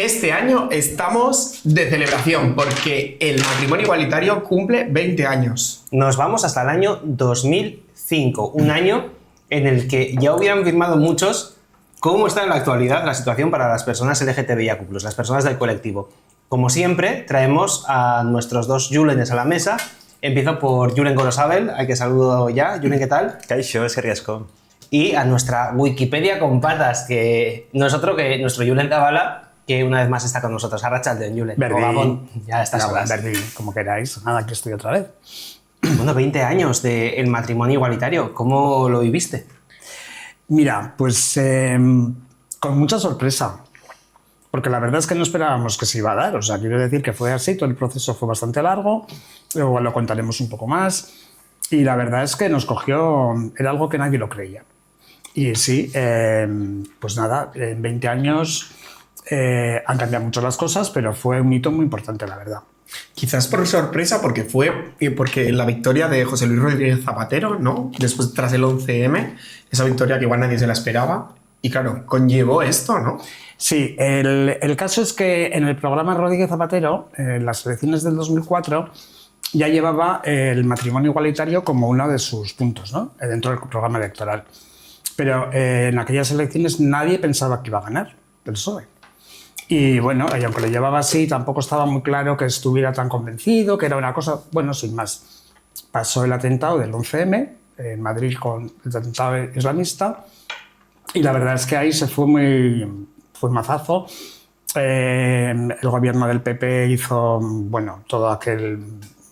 Este año estamos de celebración porque el matrimonio igualitario cumple 20 años. Nos vamos hasta el año 2005, un año en el que ya hubieran firmado muchos cómo está en la actualidad la situación para las personas LGTBIQ+, las personas del colectivo. Como siempre, traemos a nuestros dos Julenes a la mesa. Empiezo por Julen Gorosabel, al que saludo ya. Julen, ¿qué tal? Kaixo, eskerrik asko. Y a nuestra Wikipedia con patas, que no es otro que nuestro Julen Zavala, que una vez más está con nosotros. Arratsaldeon, Julen. Berdin. Ya estás solas. Berdin, como queráis. Nada, aquí estoy otra vez. Bueno, 20 años del matrimonio igualitario. ¿Cómo lo viviste? Mira, pues con mucha sorpresa. Porque la verdad es que no esperábamos que se iba a dar. O sea, quiero decir que fue así, todo el proceso fue bastante largo. Luego lo contaremos un poco más. Y la verdad es que nos cogió... Era algo que nadie lo creía. Y sí, pues nada, en 20 años han cambiado mucho las cosas, pero fue un hito muy importante, la verdad. Quizás por sorpresa, porque la victoria de José Luis Rodríguez Zapatero, ¿no? Después, tras el 11M, esa victoria que igual nadie se la esperaba. Y claro, conllevó esto, ¿no? Sí, el caso es que en el programa Rodríguez Zapatero, en las elecciones del 2004, ya llevaba el matrimonio igualitario como uno de sus puntos, ¿no? Dentro del programa electoral. Pero en aquellas elecciones nadie pensaba que iba a ganar el PSOE. Y bueno, y aunque lo llevaba así, tampoco estaba muy claro que estuviera tan convencido, que era una cosa, bueno, sin más. Pasó el atentado del 11M en Madrid con el atentado islamista y la verdad es que ahí fue un mazazo. El gobierno del PP hizo, bueno, todo aquel...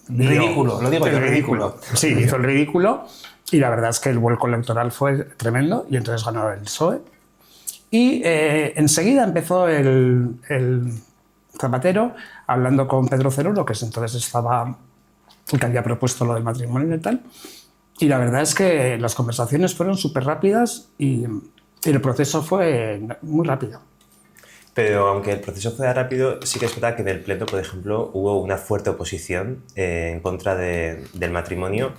Ridículo, lo digo yo, ridículo. Sí, hizo el ridículo y la verdad es que el vuelco electoral fue tremendo y entonces ganó el PSOE. Y enseguida empezó el Zapatero hablando con Pedro Cerolo, que entonces estaba, que había propuesto lo del matrimonio y tal. Y la verdad es que las conversaciones fueron súper rápidas y el proceso fue muy rápido. Pero aunque el proceso fuera rápido, sí que es verdad que en el Pleno, por ejemplo, hubo una fuerte oposición en contra del matrimonio.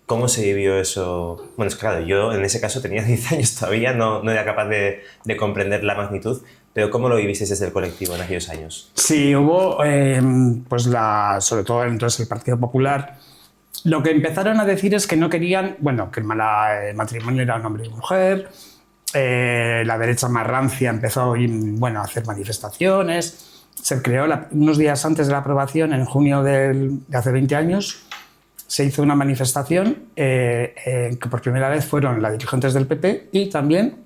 ¿Cómo se vivió eso? Bueno, es claro, yo en ese caso tenía 10 años todavía, no era capaz de comprender la magnitud, pero ¿cómo lo vivisteis desde el colectivo en aquellos años? Sí, hubo, pues sobre todo entonces el Partido Popular, lo que empezaron a decir es que no querían, bueno, que el matrimonio era un hombre y mujer. La derecha más rancia empezó a hacer manifestaciones. Se creó, unos días antes de la aprobación, en junio de hace 20 años, se hizo una manifestación que por primera vez fueron las dirigentes del PP y también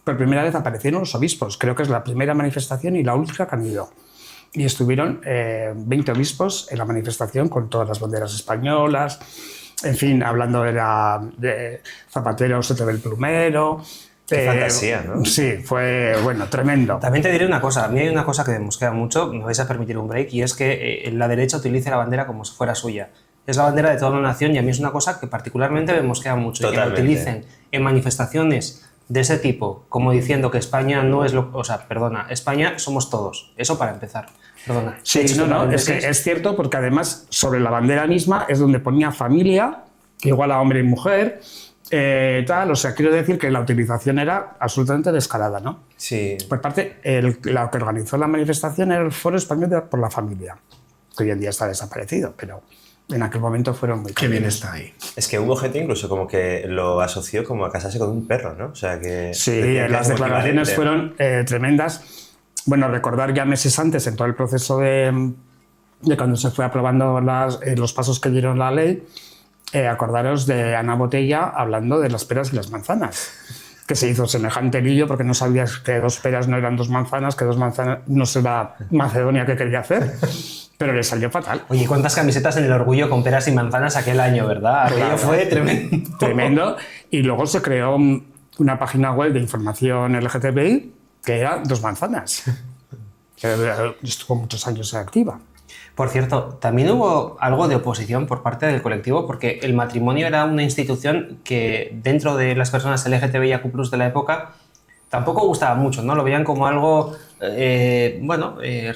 por primera vez aparecieron los obispos. Creo que es la primera manifestación y la última que han ido. Y estuvieron 20 obispos en la manifestación con todas las banderas españolas, en fin, hablando de Zapatero, se te ve el plumero. Qué fantasía, ¿no? Sí, fue, tremendo. También te diré una cosa, a mí hay una cosa que me mosquea mucho, me vais a permitir un break, y es que la derecha utilice la bandera como si fuera suya. Es la bandera de toda una nación y a mí es una cosa que particularmente me mosquea mucho. Totalmente. Y que la utilicen en manifestaciones de ese tipo, como diciendo que España no es España somos todos. Eso para empezar. Perdona. Sí, es que es cierto porque además sobre la bandera misma es donde ponía familia, igual a hombre y mujer, o sea, quiero decir que la utilización era absolutamente descarada, ¿no? Sí. Por parte, la que organizó la manifestación era el Foro Español por la Familia, que hoy en día está desaparecido, pero en aquel momento fueron muy... Qué bien está ahí. Es que hubo gente incluso como que lo asoció como a casarse con un perro, ¿no? O sea que... Sí, las declaraciones fueron tremendas. Bueno, recordar ya meses antes, en todo el proceso de cuando se fue aprobando los pasos que dieron la ley, acordaros de Ana Botella hablando de las peras y las manzanas, que se hizo semejante lío porque no sabías que 2 peras no eran 2 manzanas, que 2 manzanas no se la Macedonia que quería hacer, pero le salió fatal. Oye, ¿cuántas camisetas en el Orgullo con peras y manzanas aquel año, verdad? Aquello Claro, fue tremendo. Tremendo. Y luego se creó una página web de información LGTBI que era 2 manzanas. Que estuvo muchos años activa. Por cierto, también hubo algo de oposición por parte del colectivo porque el matrimonio era una institución que dentro de las personas LGTBIQ+ de la época tampoco gustaba mucho, ¿no? Lo veían como algo,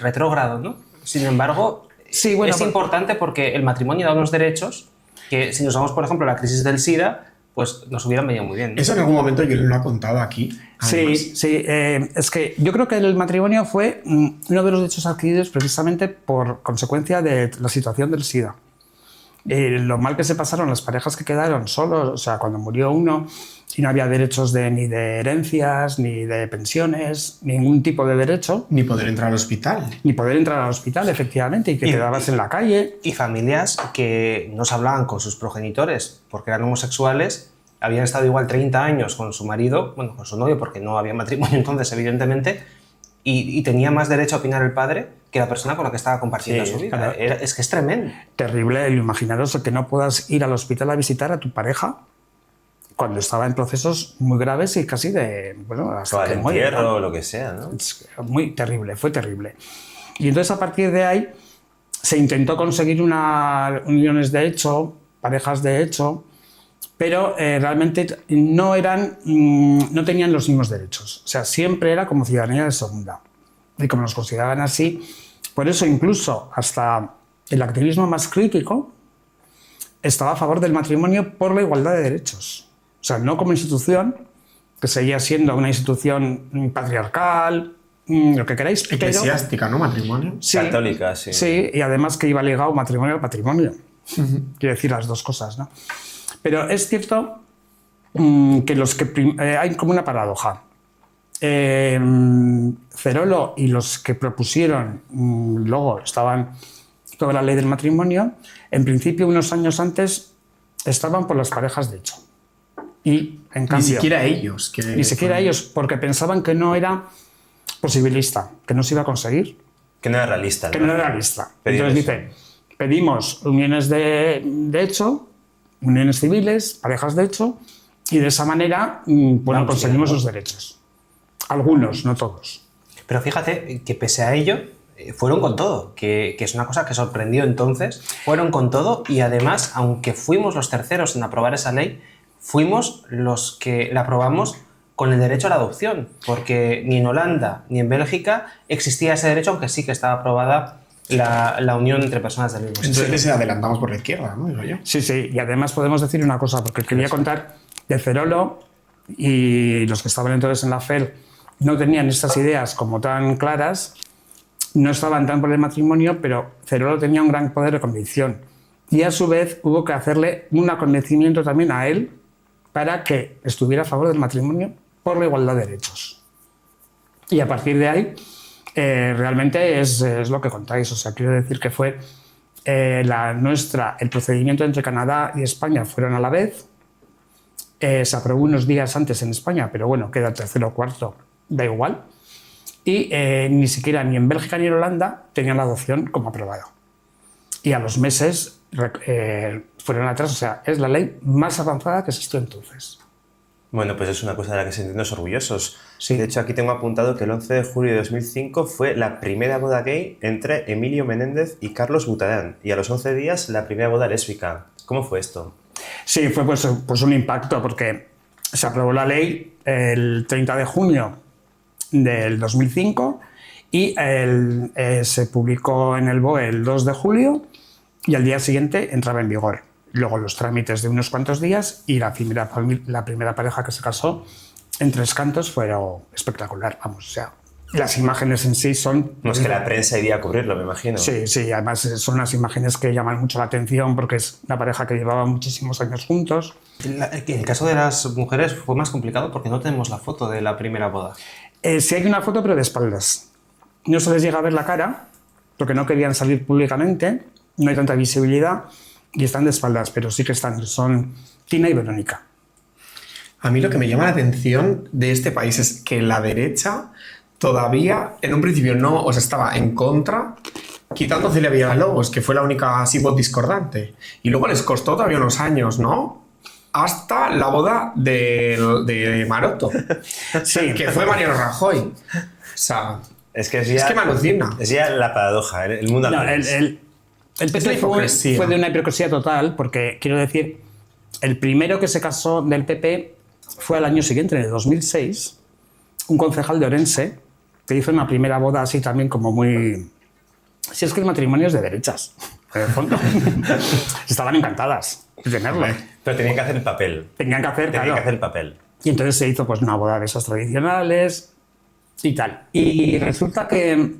retrógrado, ¿no? Sin embargo, es importante porque el matrimonio da unos derechos que si nos vamos, por ejemplo, a la crisis del SIDA, pues nos hubieran venido muy bien, ¿no? Eso en algún momento yo lo he contado aquí. además. Sí, es que yo creo que el matrimonio fue uno de los derechos adquiridos precisamente por consecuencia de la situación del SIDA. Lo mal que se pasaron las parejas que quedaron solos, o sea, cuando murió uno y no había derechos ni de herencias, ni de pensiones, ningún tipo de derecho. Ni poder entrar al hospital. Ni poder entrar al hospital, efectivamente, y que quedabas en la calle. Y familias que no se hablaban con sus progenitores porque eran homosexuales, habían estado igual 30 años con su marido, bueno, con su novio, porque no había matrimonio entonces, evidentemente, y tenía más derecho a opinar el padre que la persona con la que estaba compartiendo su vida. Claro. Es que es tremendo. Terrible, imaginaros que no puedas ir al hospital a visitar a tu pareja cuando estaba en procesos muy graves y casi de, bueno, hasta O que al muere, entierro ¿no? o lo que sea, ¿no? Es muy terrible, fue terrible. Y entonces a partir de ahí se intentó conseguir uniones de hecho, parejas de hecho, pero realmente no tenían los mismos derechos. O sea, siempre era como ciudadanía de segunda. Y como nos consideraban así, por eso incluso hasta el activismo más crítico estaba a favor del matrimonio por la igualdad de derechos. O sea, no como institución, que seguía siendo una institución patriarcal, lo que queráis. pero- Eclesiástica, ¿no? Matrimonio. Sí, Católica, sí. Sí, y además que iba ligado matrimonio al patrimonio. Quiero decir las dos cosas, ¿no? Pero es cierto que hay como una paradoja. Cerolo y los que propusieron, luego estaban toda la ley del matrimonio, en principio unos años antes estaban por las parejas de hecho. Y en Ni cambio, siquiera ellos. ni siquiera ellos, porque pensaban que no era posibilista, que no se iba a conseguir. Que no era realista, ¿no? Que no era realista. Pedir Entonces eso. dice, pedimos uniones de hecho, uniones civiles, parejas de hecho, y de esa manera Vamos conseguimos bien, ¿no? los derechos. Algunos, no todos. Pero fíjate que pese a ello, fueron con todo, que es una cosa que sorprendió entonces. Fueron con todo y además, aunque fuimos los terceros en aprobar esa ley, fuimos los que la aprobamos con el derecho a la adopción, porque ni en Holanda ni en Bélgica existía ese derecho, aunque sí que estaba aprobada la unión entre personas del mismo sexo. Entonces adelantamos por la izquierda, ¿no? Digo yo. Sí, sí, y además podemos decir una cosa, porque quería contar de Cerolo y los que estaban entonces en la FER no tenían estas ideas como tan claras, no estaban tan por el matrimonio, pero Cerolo tenía un gran poder de convicción. Y a su vez hubo que hacerle un convencimiento también a él para que estuviera a favor del matrimonio por la igualdad de derechos. Y a partir de ahí, realmente es lo que contáis. O sea, quiero decir que fue el procedimiento entre Canadá y España fueron a la vez. Se aprobó unos días antes en España, pero bueno, queda tercero o cuarto, da igual. Y ni siquiera ni en Bélgica ni en Holanda tenían la adopción como aprobada. Y a los meses fueron atrás, o sea, es la ley más avanzada que existió entonces. Bueno, pues es una cosa de la que sentirnos orgullosos. Sí. De hecho, aquí tengo apuntado que el 11 de julio de 2005 fue la primera boda gay entre Emilio Menéndez y Carlos Butarán. Y a los 11 días, la primera boda lésbica. ¿Cómo fue esto? Sí, fue pues un impacto porque se aprobó la ley el 30 de junio del 2005 y se publicó en el BOE el 2 de julio y al día siguiente entraba en vigor. Luego los trámites de unos cuantos días y la primera pareja que se casó en Tres Cantos fue espectacular. Vamos, o sea, las imágenes en sí son... No es que la prensa iría a cubrirlo, me imagino. Sí, sí, además son unas imágenes que llaman mucho la atención porque es una pareja que llevaba muchísimos años juntos. En el caso de las mujeres fue más complicado porque no tenemos la foto de la primera boda. Sí hay una foto, pero de espaldas. No se les llega a ver la cara porque no querían salir públicamente, no hay tanta visibilidad y están de espaldas, pero sí que son Tina y Verónica. A mí lo que me llama la atención de este país es que la derecha todavía, en un principio no, o sea, estaba en contra, quitando a Celia Villalobos, que fue la única así voz discordante. Y luego les costó todavía unos años, ¿no? Hasta la boda de Maroto, Sí, que fue Mariano Rajoy. O sea, Es que es que me alucina. Es ya la paradoja, el mundo al no, revés. el Es la PP hipocresía. fue de una hipocresía total porque, quiero decir, el primero que se casó del PP fue al año siguiente, en el 2006, un concejal de Orense que hizo una primera boda así también como muy... Si es que el matrimonio es de derechas, en el fondo. Estaban encantadas de tenerlo. Pero tenían que hacer el papel. Tenían que hacer, Tenían claro. que hacer el papel. Y entonces se hizo pues una boda de esas tradicionales y tal. Y resulta que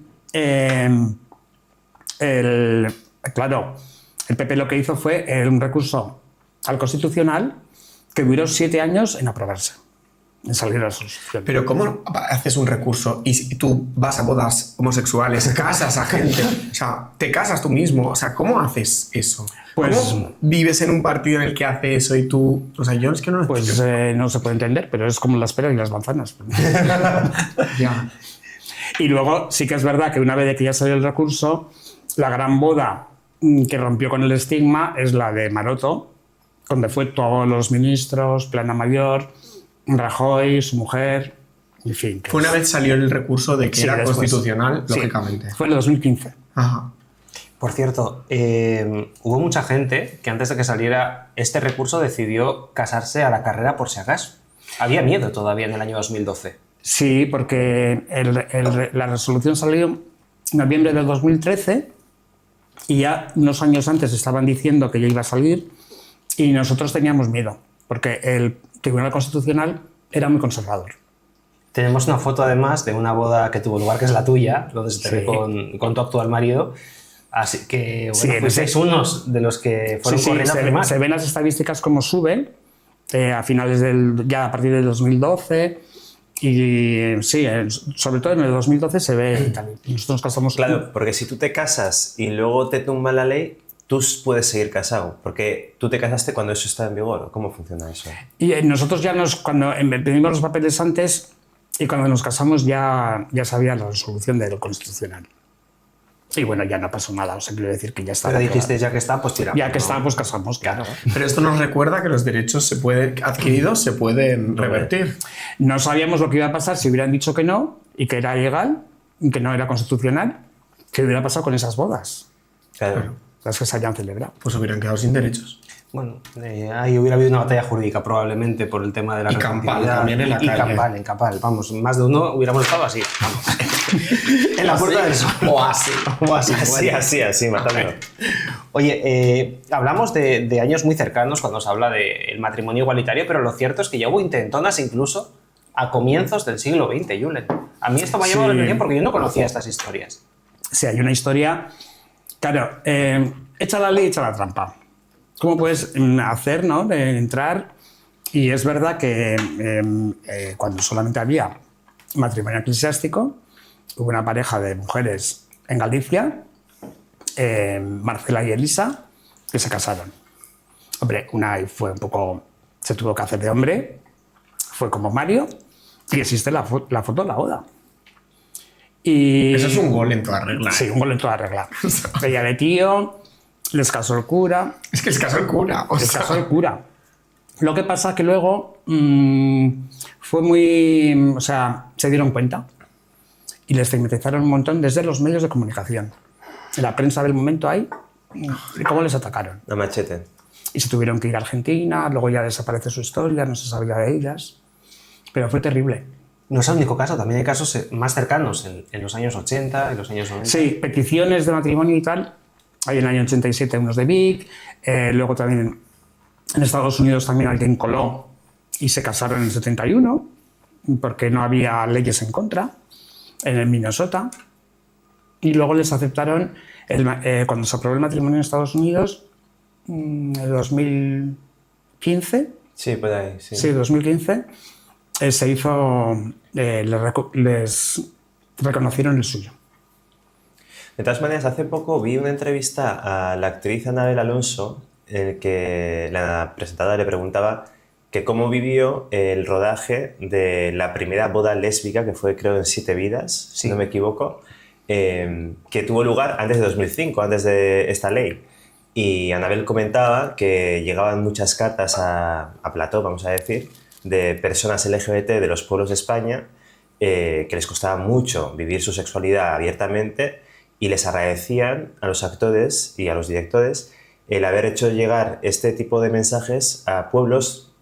claro, el PP lo que hizo fue un recurso al Constitucional que duró 7 años en aprobarse, en salir a la resolución. Pero ¿cómo haces un recurso y si tú vas a bodas homosexuales, casas a gente? O sea, te casas tú mismo. O sea, ¿cómo haces eso? Pues- ¿Cómo vives en un partido en el que hace eso y tú...? O sea, yo es que no lo Pues entiendo. no se puede entender, pero es como las peras y las manzanas. Ya. Y luego sí que es verdad que una vez que ya salió el recurso, la gran boda que rompió con el estigma es la de Maroto, donde fue todos los ministros, Plana Mayor, Rajoy, su mujer, en fin. que Fue una es- vez salió el recurso de que Sí, era después. constitucional, Sí, lógicamente. fue en el 2015. Ajá. Por cierto, hubo mucha gente que antes de que saliera este recurso decidió casarse a la carrera por si acaso. Había miedo todavía en el año 2012. Sí, porque la resolución salió en noviembre del 2013 y ya unos años antes estaban diciendo que ya iba a salir y nosotros teníamos miedo, porque el Tribunal Constitucional era muy conservador. Tenemos una foto además de una boda que tuvo lugar, que es la tuya, donde se te Sí. ve con tu actual marido. Así que, Sí, bueno, en fuisteis ese- unos de los que fueron Sí, corriendo a firmar. se ven las estadísticas como suben a finales ya a partir del 2012 y sí, sobre todo en el 2012 se ve y tal. Nosotros nos casamos. Claro, porque si tú te casas y luego te tumba la ley, tú puedes seguir casado, porque tú te casaste cuando eso está en vigor. ¿Cómo funciona eso? Y nosotros ya cuando pedimos los papeles antes y cuando nos casamos ya sabía la resolución del Constitucional. Y bueno, ya no pasó nada, o sea, quiero decir que ya está. Pero dijiste, ya que está, pues tiramos. Ya que ¿no? está, pues casamos, claro. Pero esto nos recuerda que los derechos adquiridos se pueden revertir. No sabíamos lo que iba a pasar si hubieran dicho que no y que era ilegal, y que no era constitucional, qué hubiera pasado con esas bodas, Claro. las que se hayan celebrado. Pues hubieran quedado sin derechos. Bueno, ahí hubiera habido una batalla jurídica probablemente por el tema de la Y campal retroactividad. también en la Y calle. en campal, vamos, más de uno hubiéramos estado así, vamos. En la puerta del sol. O así. O así, Así, bueno. así, matando. Oye, hablamos de años muy cercanos cuando se habla del matrimonio igualitario, pero lo cierto es que ya hubo intentonas incluso a comienzos del siglo XX, Julen. A mí esto me ha llamado la Sí. atención porque yo no conocía estas historias. Si hay una historia, claro, echa la ley, echa la trampa. ¿Cómo puedes hacer, no? De entrar. Y es verdad que cuando solamente había matrimonio eclesiástico, hubo una pareja de mujeres en Galicia, Marcela y Elisa, que se casaron. Hombre, una fue un poco, se tuvo que hacer de hombre, fue como Mario, y existe la foto de la boda. Y, Eso es un gol en toda regla. Sí, un gol en toda regla. Ella de tío, les casó el cura, Es que es caso el cura. O les sea, casó el cura. Lo que pasa que luego fue muy... O sea, se dieron cuenta y les estigmatizaron un montón desde los medios de comunicación. En la prensa del momento ahí, cómo les atacaron. A machete. Y se tuvieron que ir a Argentina, luego ya desaparece su historia, no se sabía de ellas. Pero fue terrible. No es el único caso, también hay casos más cercanos en los años 80, en los años 90. Sí, peticiones de matrimonio y tal. Hay en el año 87 unos de Vic, luego también en Estados Unidos también alguien coló y se casaron en el 71 porque no había leyes en contra, en el Minnesota. Y luego les aceptaron, cuando se aprobó el matrimonio en Estados Unidos, en el 2015, Sí, por ahí, sí. sí, 2015, se hizo, les reconocieron el suyo. De todas maneras, hace poco vi una entrevista a la actriz Anabel Alonso en el que la presentadora le preguntaba que cómo vivió el rodaje de la primera boda lésbica, que fue creo en 7 vidas, si no me equivoco, que tuvo lugar antes de 2005, antes de esta ley. Y Anabel comentaba que llegaban muchas cartas a plató, vamos a decir, de personas LGBT de los pueblos de España que les costaba mucho vivir su sexualidad abiertamente y les agradecían a los actores y a los directores el haber hecho llegar este tipo de mensajes a pueblos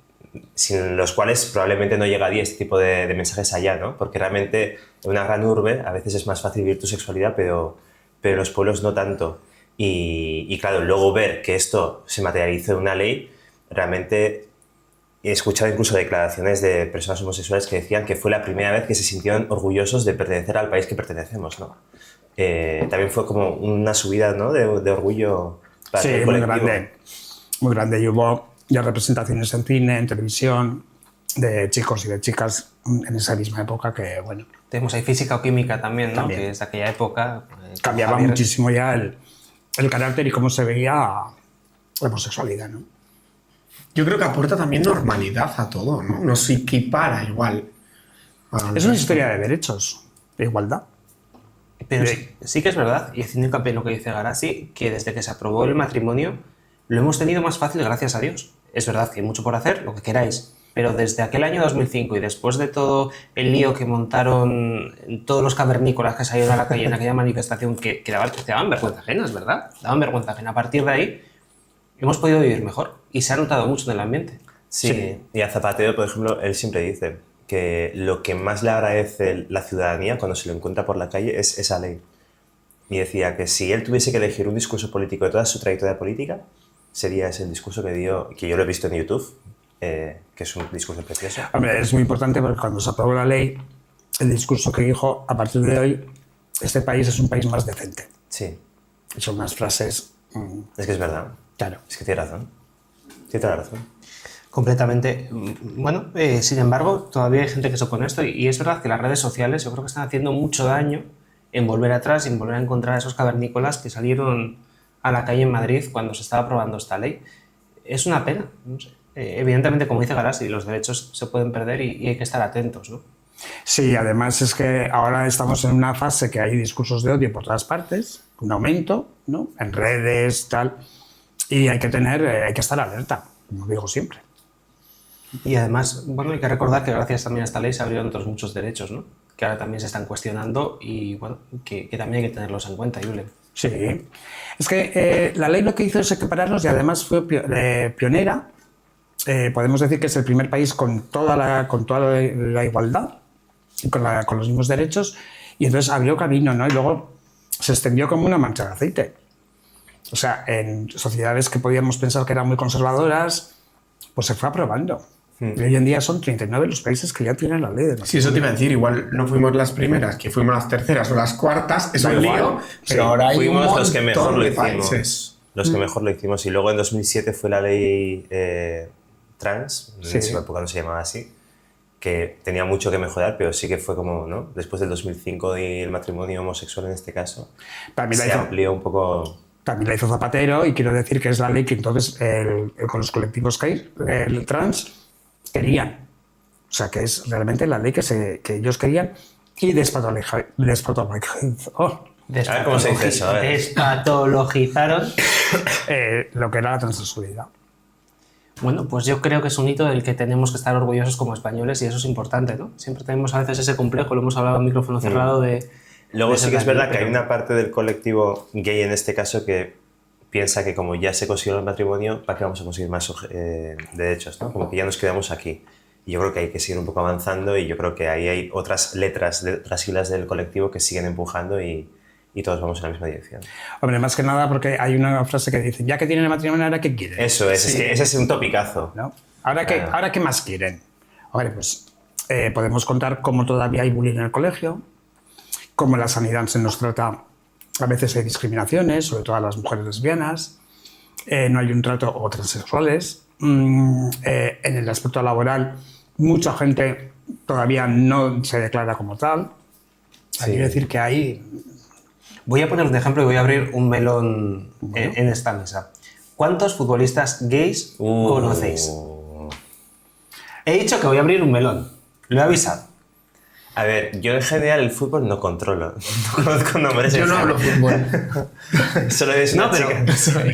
sin los cuales probablemente no llegaría este tipo de mensajes allá, ¿no? Porque realmente en una gran urbe a veces es más fácil vivir tu sexualidad, pero en los pueblos no tanto. Y claro, luego ver que esto se materializa en una ley realmente he escuchado incluso declaraciones de personas homosexuales que decían que fue la primera vez que se sintieron orgullosos de pertenecer al país que pertenecemos, ¿no? También fue como una subida, ¿no? de orgullo para Sí, el muy colectivo. grande. Muy grande. Y hubo ya representaciones en cine, en televisión, de chicos y de chicas en esa misma época que, bueno, Tenemos ahí física o química también, ¿no? También. Que es de aquella época. cambiaba Javier. muchísimo ya el carácter y cómo se veía la homosexualidad, ¿no? Yo creo que aporta también normalidad a todo, ¿no? Nos equipara igual. Es una historia de derechos, de igualdad. Pero Sí. sí que es verdad, y haciendo hincapié en lo que dice Garasi, que desde que se aprobó el matrimonio lo hemos tenido más fácil gracias a Dios. Es verdad que hay mucho por hacer, lo que queráis, pero desde aquel año 2005 y después de todo el lío que montaron todos los cavernícolas que salieron a la calle en aquella manifestación que daban vergüenza ajena, es verdad, daban vergüenza ajena. A partir de ahí hemos podido vivir mejor y se ha notado mucho en el ambiente. Sí, y a Zapatero, por ejemplo, él siempre dice que lo que más le agradece la ciudadanía cuando se lo encuentra por la calle es esa ley. Y decía que si él tuviese que elegir un discurso político de toda su trayectoria política, sería ese el discurso que dio, que yo lo he visto en YouTube, que es un discurso precioso. Hombre, es muy importante porque cuando se aprobó la ley, el discurso que dijo, a partir de hoy, este país es un país más decente. Sí, Son unas frases... es que es verdad. claro. Es que tiene razón. Tiene toda la razón. Completamente. Bueno, sin embargo, todavía hay gente que se opone a esto y es verdad que las redes sociales yo creo que están haciendo mucho daño en volver atrás y en volver a encontrar a esos cavernícolas que salieron a la calle en Madrid cuando se estaba aprobando esta ley. Es una pena, no sé. Evidentemente, como dice Garasi, los derechos se pueden perder y hay que estar atentos, ¿no? Sí, además es que ahora estamos en una fase que hay discursos de odio por todas partes, un aumento, ¿no? En redes, tal, y hay que estar alerta, como digo siempre. Y además, bueno, hay que recordar que gracias también a esta ley se abrieron otros muchos derechos, ¿no? Que ahora también se están cuestionando y, bueno, que también hay que tenerlos en cuenta, Julen. Sí, es que la ley lo que hizo es equipararnos y además fue pionera. Podemos decir que es el primer país con toda la igualdad, con los mismos derechos, y entonces abrió camino, ¿no? Y luego se extendió como una mancha de aceite. O sea, en sociedades que podíamos pensar que eran muy conservadoras, pues se fue aprobando. Y hoy en día son 39 los países que ya tienen la ley de Sí, eso te iba a decir, igual no fuimos las primeras, que fuimos las terceras o las cuartas, es Da un igual. lío, pero Sí, ahora hay un fuimos los que mejor montón lo de hicimos. países. Los que mejor lo hicimos. Y luego en 2007 fue la ley trans, no sé si en época no se llamaba así, que tenía mucho que mejorar, pero sí que fue como, ¿no? Después del 2005 y el matrimonio homosexual en este caso, También la se hizo- amplió un poco. También la hizo Zapatero y quiero decir que es la ley que entonces con los colectivos el trans querían. O sea, que es realmente la ley que ellos querían y oh, A ver cómo se dice eso, a ver. Despatologizaron. lo que era la transexualidad. Bueno, pues yo creo que es un hito del que tenemos que estar orgullosos como españoles y eso es importante, ¿no? Siempre tenemos a veces ese complejo, lo hemos hablado en micrófono cerrado de... Luego de sí ser que es verdad que hay pero- una parte del colectivo gay en este caso que piensa que como ya se consiguió el matrimonio, ¿para qué vamos a conseguir más derechos? ¿No? Como que ya nos quedamos aquí. Y yo creo que hay que seguir un poco avanzando y yo creo que ahí hay otras letras, otras siglas del colectivo que siguen empujando y todos vamos en la misma dirección. Hombre, más que nada porque hay una frase que dice, ya que tienen el matrimonio, ¿ahora qué quieren? Eso es que ese es un topicazo. ¿No? ¿Ahora qué más quieren? Hombre, pues podemos contar cómo todavía hay bullying en el colegio, cómo la sanidad se nos trata, a veces hay discriminaciones, sobre todo a las mujeres lesbianas, no hay un trato o transexuales. En el aspecto laboral, mucha gente todavía no se declara como tal. Hay que decir que hay... Voy a poner un ejemplo y voy a abrir un melón en esta mesa. ¿Cuántos futbolistas gays conocéis? He dicho que voy a abrir un melón. Lo he avisado. A ver, yo en general el fútbol no controlo. No conozco nombres. Yo no hablo fútbol. Solo es una No, pero, chica.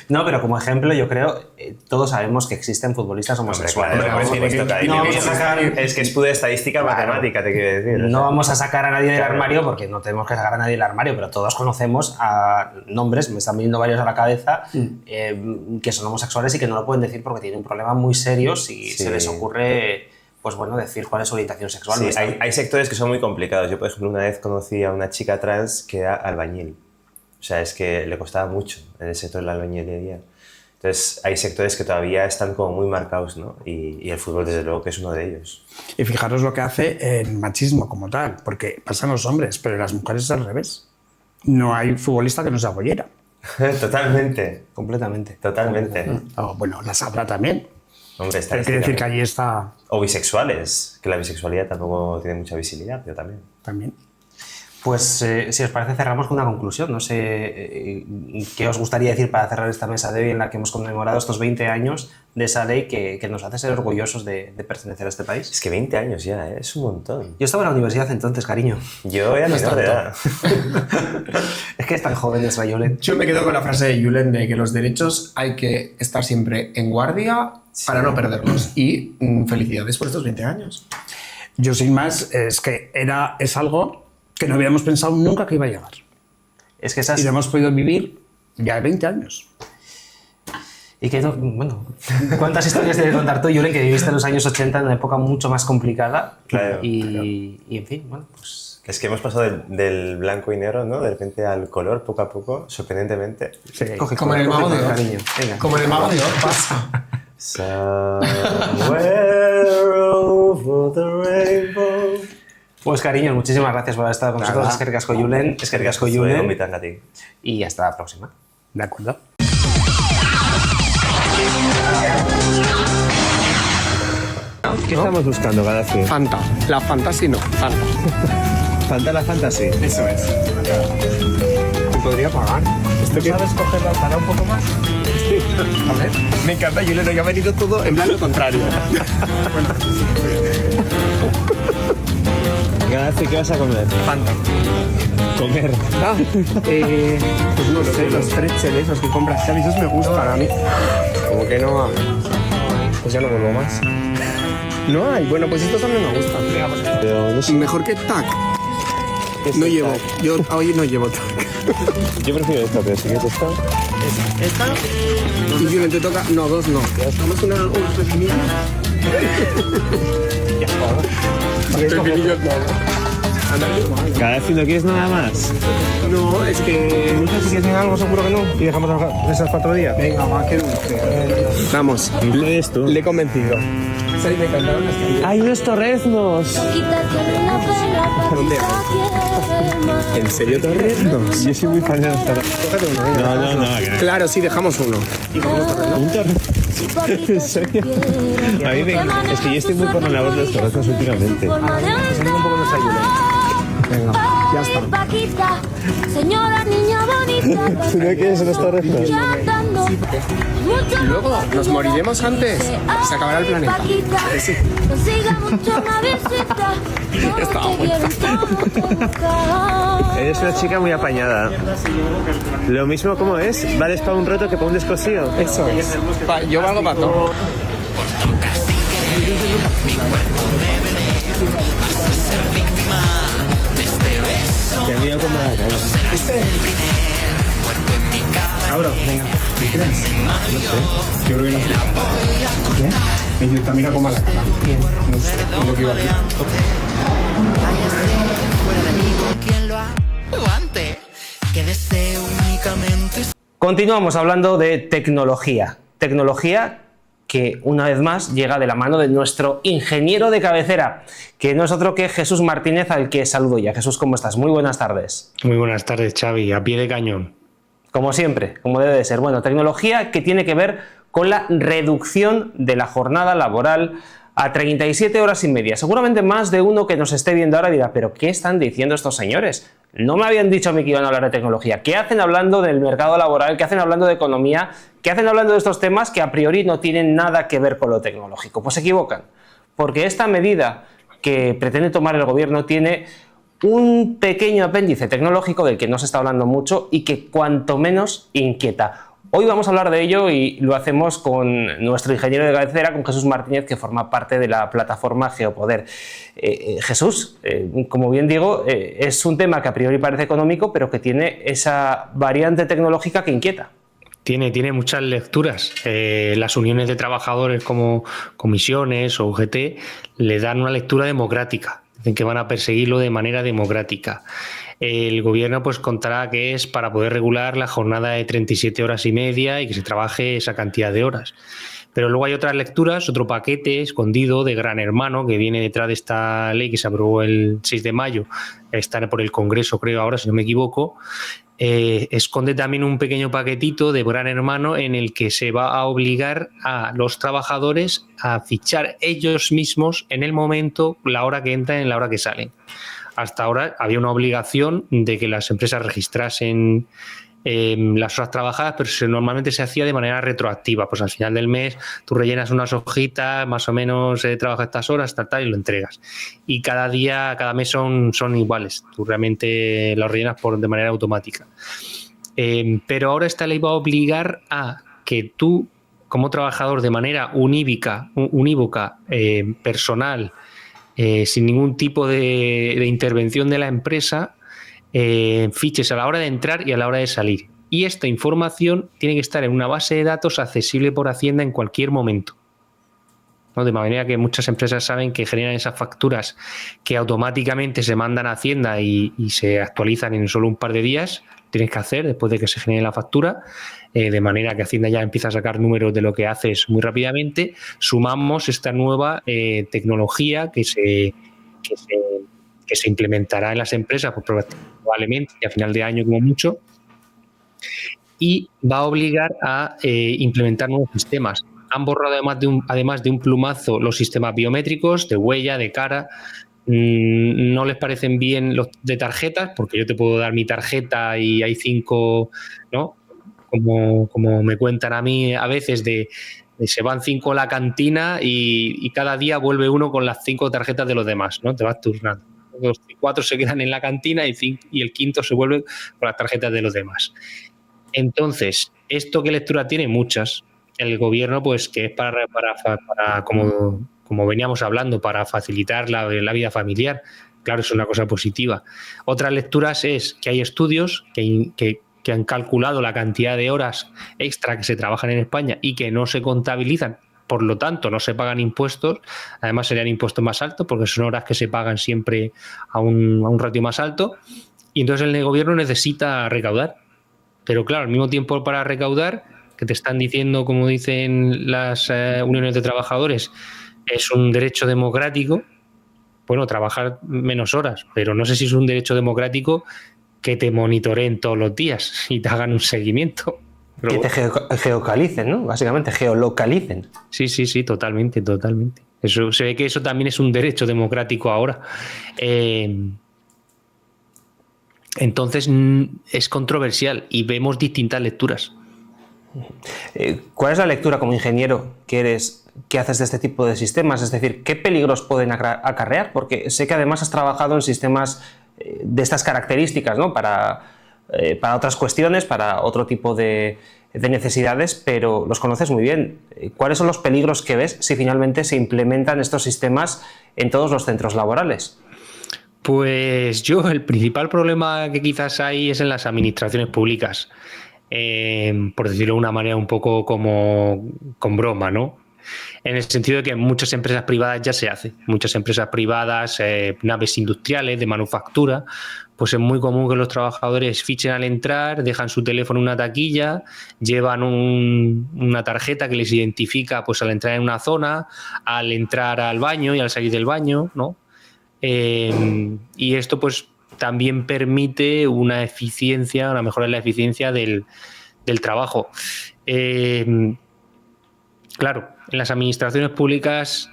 no, pero como ejemplo, yo creo, todos sabemos que existen futbolistas Hombre, homosexuales. claro, vamos, tienes porque toca ahí. no vamos a sacar- Es que es pura estadística matemática, te quiero decir. No vamos a sacar a nadie del Claro. armario porque no tenemos que sacar a nadie del armario, pero todos conocemos a nombres, me están viniendo varios a la cabeza, que son homosexuales y que no lo pueden decir porque tienen un problema muy serio si Sí. se les ocurre, pues bueno, decir cuál es su orientación sexual. Sí, No está hay sectores que son muy complicados. Yo, por ejemplo, una vez conocí a una chica trans que era albañil. O sea, es que le costaba mucho en el sector de la albañilería. Entonces hay sectores que todavía están como muy marcados, ¿no? Y el fútbol desde luego que es uno de ellos. Y fijaros lo que hace el machismo como tal, porque pasan los hombres, pero las mujeres es al revés. No hay futbolista que no sea bollera. Totalmente. Completamente. Totalmente. Bueno, las habrá también. Hombre, Pero quiere decir que allí está O bisexuales, que la bisexualidad tampoco tiene mucha visibilidad, pero también. también. Pues si os parece cerramos con una conclusión. No sé qué os gustaría decir para cerrar esta mesa de hoy en la que hemos conmemorado estos 20 años de esa ley que nos hace ser orgullosos de pertenecer a este país. Es que 20 años ya, ¿eh? Es un montón. Yo estaba en la universidad entonces, cariño. Yo era menor de edad. Es que es tan joven esa Julen. Yo me quedo con la frase de Julen de que los derechos hay que estar siempre en guardia para no perderlos. Y felicidades por estos 20 años. Yo sin más, es que es algo que no habíamos pensado nunca que iba a llegar. Es que esas... Y lo hemos podido vivir ya 20 años. Y que, bueno, ¿cuántas historias tienes que contar tú, Julen, que viviste en los años 80 en una época mucho más complicada? Claro, y en fin, bueno, pues... Es que hemos pasado del blanco y negro, ¿no? De repente al color, poco a poco, sorprendentemente. Sí. Coge, Como en el Mago de Oz. cariño. Venga. Como en el Mago de Oz pasa. Somewhere over the rainbow. Pues cariño, muchísimas gracias por haber estado con nosotros. Eskerrik asko, Julen. Eskerrik asko, Julen. Y hasta la próxima. De acuerdo. ¿Qué estamos buscando, Gaddafi? Fanta. La Fantasy no. Fanta. Fanta la Fantasy. Eso es. ¿Te podría pagar? ¿Esto qué? ¿Sabes coger la alzada un poco más? A ver. Me encanta, Julen. Hoy ha venido todo en plan lo contrario. Gaddafi, ¿qué vas a comer? Fanta. Comer. Pues no sé, los pretzels esos que compras, Xavi, esos me gustan a mí. Como que no hay. Pues ya no vuelvo más. No hay. Bueno, pues estos también me gustan. Pero no sé. Mejor que TAC. No llevo. Yo hoy no llevo TAC. Yo prefiero esta, pero si quieres esta. Esta. Y Julen te toca. No, dos no. Vamos una pequeñilla. Ya, Pequeñillos no. Gaddafi, ¿no quieres nada más? No, es que. si quieres algo, seguro que no. Y dejamos esas 4 días. Venga, va, qué dulce. Vamos. ¿Lo eres tú? Le he convencido. Sí, me encantaron las canciones. ¡Hay unos torreznos! ¿Dónde hay? ¿En serio torreznos? Yo soy muy fan de los torreznos. Cógete uno, venga. No. Claro, sí, dejamos uno. ¿Un torrezno? ¿En serio? A mí es que yo estoy muy por la labor de los torreznos últimamente. Un poco nos ayuda. Venga, ya está. Señora niña bonita. ¿Tú no quieres los torreznos? Y luego nos moriremos antes. Se acabará el planeta. Sí. Eres una chica muy apañada. Lo mismo como es, vales para un roto que para un descosido. Eso es. Yo valgo para todo. Te miro como la cara. Cabro, venga. ¿Qué crees? No sé. Yo creo que no sé. ¿Qué? Me mira como a la cara. ¿Quién? No sé. Es lo que iba a decir. Continuamos hablando de tecnología. Tecnología que una vez más llega de la mano de nuestro ingeniero de cabecera, que no es otro que Jesús Martínez, al que saludo ya. Jesús, ¿cómo estás? Muy buenas tardes. Muy buenas tardes, Xavi, a pie de cañón. Como siempre, como debe de ser. Bueno, tecnología que tiene que ver con la reducción de la jornada laboral a 37 horas y media. Seguramente más de uno que nos esté viendo ahora dirá, ¿pero qué están diciendo estos señores? No me habían dicho a mí que iban a hablar de tecnología. ¿Qué hacen hablando del mercado laboral? ¿Qué hacen hablando de economía? ¿Qué hacen hablando de estos temas que a priori no tienen nada que ver con lo tecnológico? Pues se equivocan, porque esta medida que pretende tomar el gobierno tiene un pequeño apéndice tecnológico del que no se está hablando mucho y que cuanto menos inquieta. Hoy vamos a hablar de ello y lo hacemos con nuestro ingeniero de cabecera, con Jesús Martínez, que forma parte de la plataforma Geopoder. Jesús, como bien digo, es un tema que a priori parece económico, pero que tiene esa variante tecnológica que inquieta. Tiene muchas lecturas. Las uniones de trabajadores como comisiones o UGT le dan una lectura democrática. Dicen que van a perseguirlo de manera democrática. el gobierno pues contará que es para poder regular la jornada de 37 horas y media y que se trabaje esa cantidad de horas. Pero luego hay otras lecturas, otro paquete escondido de Gran Hermano que viene detrás de esta ley que se aprobó el 6 de mayo, está por el Congreso, creo ahora, si no me equivoco. Esconde también un pequeño paquetito de Gran Hermano en el que se va a obligar a los trabajadores a fichar ellos mismos en el momento, la hora que entran y la hora que salen. Hasta ahora había una obligación de que las empresas registrasen las horas trabajadas, pero normalmente se hacía de manera retroactiva. Pues al final del mes tú rellenas unas hojitas, más o menos trabajas estas horas, tal, y lo entregas. Y cada día, cada mes son iguales. Tú realmente lo rellenas de manera automática. Pero ahora esta ley va a obligar a que tú, como trabajador, de manera unívoca, personal, sin ningún tipo de intervención de la empresa, fiches a la hora de entrar y a la hora de salir. Y esta información tiene que estar en una base de datos accesible por Hacienda en cualquier momento, ¿no? De manera que muchas empresas saben que generan esas facturas que automáticamente se mandan a Hacienda y se actualizan en solo un par de días. Tienes que hacer después de que se genere la factura, de manera que Hacienda ya empieza a sacar números de lo que haces muy rápidamente. Sumamos esta nueva tecnología que se implementará en las empresas, pues probablemente a final de año como mucho, y va a obligar a implementar nuevos sistemas. Han borrado además de un plumazo los sistemas biométricos de huella, de cara. No les parecen bien los de tarjetas, porque yo te puedo dar mi tarjeta y hay 5, ¿no? Como me cuentan a mí a veces, se van 5 a la cantina y cada día vuelve uno con las 5 tarjetas de los demás, ¿no? Te vas turnando. Los 4 se quedan en la cantina y el quinto se vuelve con las tarjetas de los demás. Entonces, ¿esto qué lectura tiene? Muchas. El gobierno, pues, que es para como veníamos hablando, para facilitar la vida familiar. Claro, es una cosa positiva. Otras lecturas es que hay estudios que han calculado la cantidad de horas extra que se trabajan en España y que no se contabilizan, por lo tanto no se pagan impuestos. Además serían impuestos más altos porque son horas que se pagan siempre a un ratio más alto, y entonces el gobierno necesita recaudar. Pero claro, al mismo tiempo, para recaudar, que te están diciendo, como dicen las uniones de trabajadores, es un derecho democrático. Bueno, trabajar menos horas, pero no sé si es un derecho democrático que te monitoreen todos los días y te hagan un seguimiento. Pero que te geocalicen, ¿no? Básicamente, geolocalicen. Sí, totalmente. Eso, se ve que eso también es un derecho democrático ahora. Entonces es controversial y vemos distintas lecturas. ¿Cuál es la lectura como ingeniero que eres, que haces de este tipo de sistemas? Es decir, ¿qué peligros pueden acarrear? Porque sé que además has trabajado en sistemas de estas características, ¿no? Para otras cuestiones, para otro tipo de necesidades, pero los conoces muy bien. ¿Cuáles son los peligros que ves si finalmente se implementan estos sistemas en todos los centros laborales? Pues el principal problema que quizás hay es en las administraciones públicas. Por decirlo de una manera un poco como con broma, ¿no? En el sentido de que en muchas empresas privadas ya se hace. Muchas empresas privadas, naves industriales de manufactura, pues es muy común que los trabajadores fichen al entrar, dejan su teléfono en una taquilla, llevan una tarjeta que les identifica pues al entrar en una zona, al entrar al baño y al salir del baño, ¿no? Y esto pues también permite una mejora en la eficiencia del trabajo. Claro, en las administraciones públicas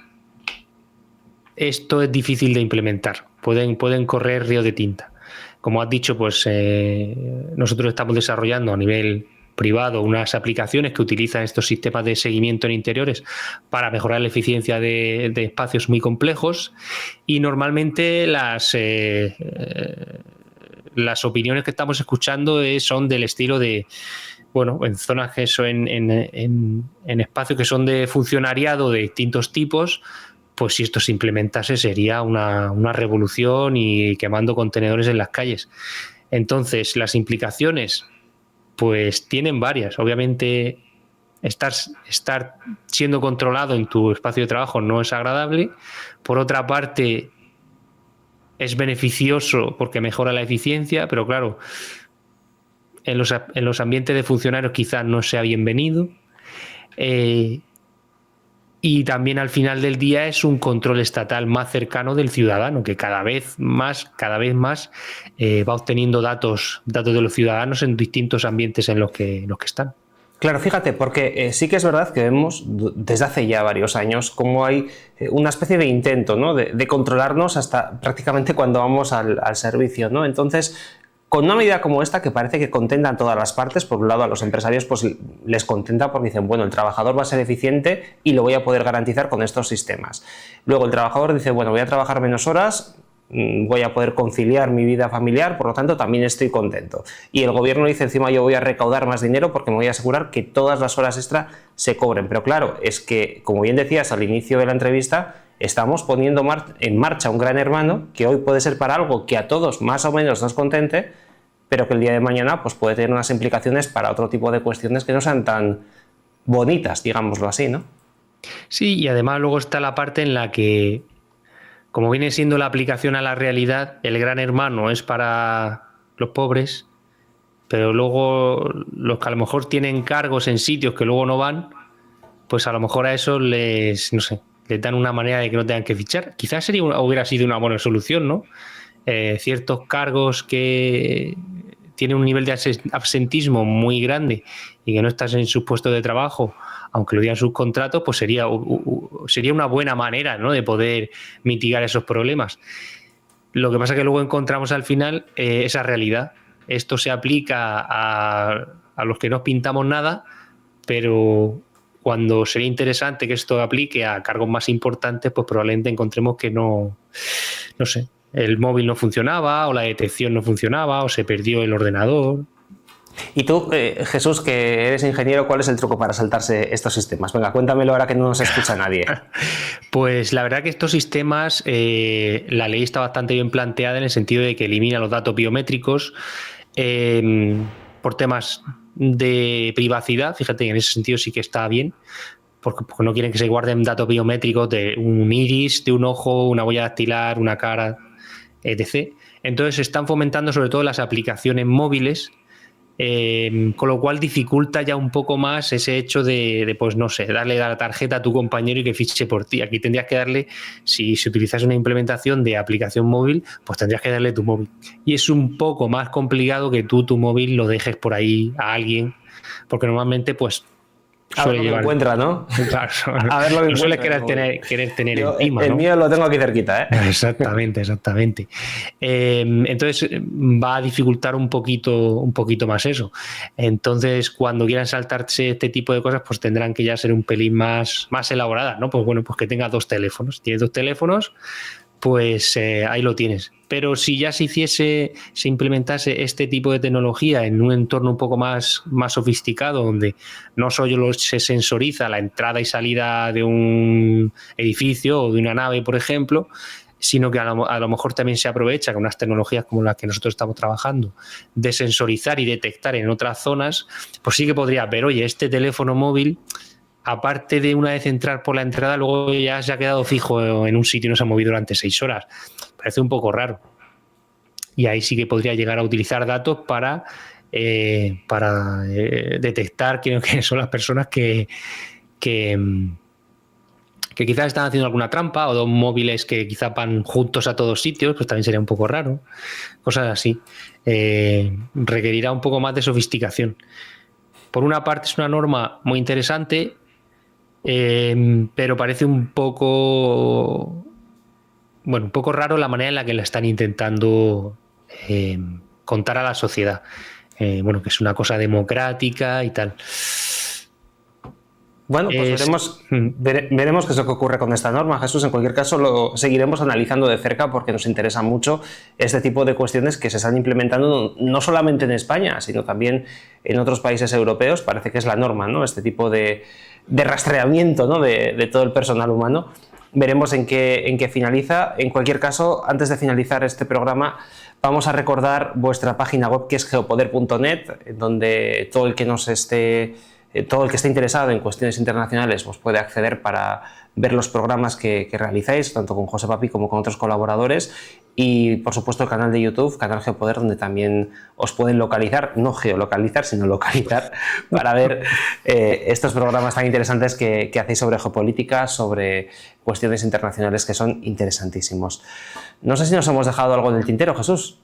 esto es difícil de implementar. Pueden correr ríos de tinta. Como has dicho, pues nosotros estamos desarrollando a nivel privado unas aplicaciones que utilizan estos sistemas de seguimiento en interiores para mejorar la eficiencia de espacios muy complejos, y normalmente las opiniones que estamos escuchando son del estilo de, bueno, en zonas que son en espacios que son de funcionariado de distintos tipos, pues si esto se implementase sería una revolución y quemando contenedores en las calles. Entonces, las implicaciones pues tienen varias. Obviamente, estar siendo controlado en tu espacio de trabajo no es agradable. Por otra parte, es beneficioso porque mejora la eficiencia, pero claro, en los ambientes de funcionarios quizás no sea bienvenido. Y también al final del día es un control estatal más cercano del ciudadano, que cada vez más va obteniendo datos de los ciudadanos en distintos ambientes en los que están. Claro, fíjate, porque sí que es verdad que vemos desde hace ya varios años cómo hay una especie de intento, ¿no?, de controlarnos hasta prácticamente cuando vamos al servicio, ¿no? Entonces, con una medida como esta, que parece que contenta a todas las partes, por un lado a los empresarios pues les contenta porque dicen, bueno, el trabajador va a ser eficiente y lo voy a poder garantizar con estos sistemas. Luego el trabajador dice, bueno, voy a trabajar menos horas, voy a poder conciliar mi vida familiar, por lo tanto también estoy contento. Y el gobierno dice, encima yo voy a recaudar más dinero porque me voy a asegurar que todas las horas extra se cobren. Pero claro, es que, como bien decías al inicio de la entrevista, estamos poniendo en marcha un gran hermano que hoy puede ser para algo que a todos más o menos nos contente, pero que el día de mañana pues, puede tener unas implicaciones para otro tipo de cuestiones que no sean tan bonitas, digámoslo así, ¿no? Sí, y además luego está la parte en la que, como viene siendo la aplicación a la realidad, el gran hermano es para los pobres, pero luego los que a lo mejor tienen cargos en sitios que luego no van, pues a lo mejor a eso les dan una manera de que no tengan que fichar. Quizás hubiera sido una buena solución, ¿no? Ciertos cargos que tienen un nivel de absentismo muy grande y que no estás en su puesto de trabajo, aunque lo digan sus contratos, pues sería una buena manera, ¿no?, de poder mitigar esos problemas. Lo que pasa es que luego encontramos al final esa realidad. Esto se aplica a los que no pintamos nada, pero cuando sería interesante que esto aplique a cargos más importantes, pues probablemente encontremos que no sé, el móvil no funcionaba, o la detección no funcionaba, o se perdió el ordenador. Y tú, Jesús, que eres ingeniero, ¿cuál es el truco para saltarse estos sistemas? Venga, cuéntamelo ahora que no nos escucha nadie. Pues la verdad que estos sistemas, la ley está bastante bien planteada en el sentido de que elimina los datos biométricos por temas de privacidad. Fíjate que en ese sentido sí que está bien, porque no quieren que se guarden datos biométricos de un iris, de un ojo, una huella dactilar, una cara, etc. Entonces se están fomentando sobre todo las aplicaciones móviles, con lo cual dificulta ya un poco más ese hecho de pues no sé, darle la tarjeta a tu compañero y que fiche por ti. Aquí tendrías que darle, si utilizas una implementación de aplicación móvil, pues tendrías que darle tu móvil. Y es un poco más complicado que tú tu móvil lo dejes por ahí a alguien, porque normalmente pues a ver lo que encuentra, ¿no? Claro, a ver lo que sueles querer tener encima, el ¿no? mío lo tengo aquí cerquita, ¿eh? Exactamente. Entonces va a dificultar un poquito más eso. Entonces, cuando quieran saltarse este tipo de cosas, pues tendrán que ya ser un pelín más elaboradas, ¿no? Pues bueno, pues que tenga 2 teléfonos. Tienes 2 teléfonos, pues ahí lo tienes. Pero si ya se implementase este tipo de tecnología en un entorno un poco más sofisticado, donde no solo se sensoriza la entrada y salida de un edificio o de una nave, por ejemplo, sino que a lo mejor también se aprovecha con unas tecnologías como las que nosotros estamos trabajando, de sensorizar y detectar en otras zonas, pues sí que podría ver, oye, este teléfono móvil, aparte de una vez entrar por la entrada, luego ya se ha quedado fijo en un sitio y no se ha movido durante 6 horas. Parece un poco raro. Y ahí sí que podría llegar a utilizar datos para detectar quiénes son las personas que quizás están haciendo alguna trampa, o 2 móviles que quizás van juntos a todos sitios, pues también sería un poco raro. Cosas así. Requerirá un poco más de sofisticación. Por una parte es una norma muy interesante, pero parece un poco raro la manera en la que la están intentando contar a la sociedad. Que es una cosa democrática y tal. Bueno, pues veremos qué es lo que ocurre con esta norma. Jesús, en cualquier caso lo seguiremos analizando de cerca porque nos interesa mucho este tipo de cuestiones que se están implementando no solamente en España, sino también en otros países europeos. Parece que es la norma, ¿no? Este tipo de rastreamiento, ¿no?, de todo el personal humano. Veremos en qué finaliza. En cualquier caso, antes de finalizar este programa, vamos a recordar vuestra página web, que es geopoder.net, donde todo el que esté interesado en cuestiones internacionales pues puede acceder para ver los programas que realizáis, tanto con José Papi como con otros colaboradores. y por supuesto el canal de YouTube, Canal Geopoder, donde también os pueden localizar, no geolocalizar, sino localizar, para ver estos programas tan interesantes que hacéis sobre geopolítica, sobre cuestiones internacionales que son interesantísimos. No sé si nos hemos dejado algo en el tintero, Jesús.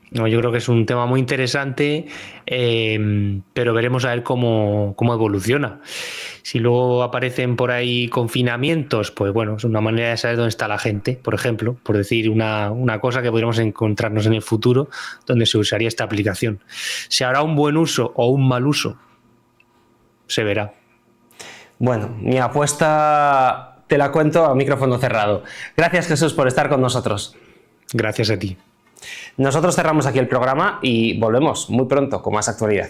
No, yo creo que es un tema muy interesante, pero veremos a ver cómo evoluciona. Si luego aparecen por ahí confinamientos, pues bueno, es una manera de saber dónde está la gente, por ejemplo, por decir una cosa que podríamos encontrarnos en el futuro donde se usaría esta aplicación. Si habrá un buen uso o un mal uso, se verá. Bueno, mi apuesta te la cuento a micrófono cerrado. Gracias, Jesús, por estar con nosotros. Gracias a ti. Nosotros cerramos aquí el programa y volvemos muy pronto con más actualidad.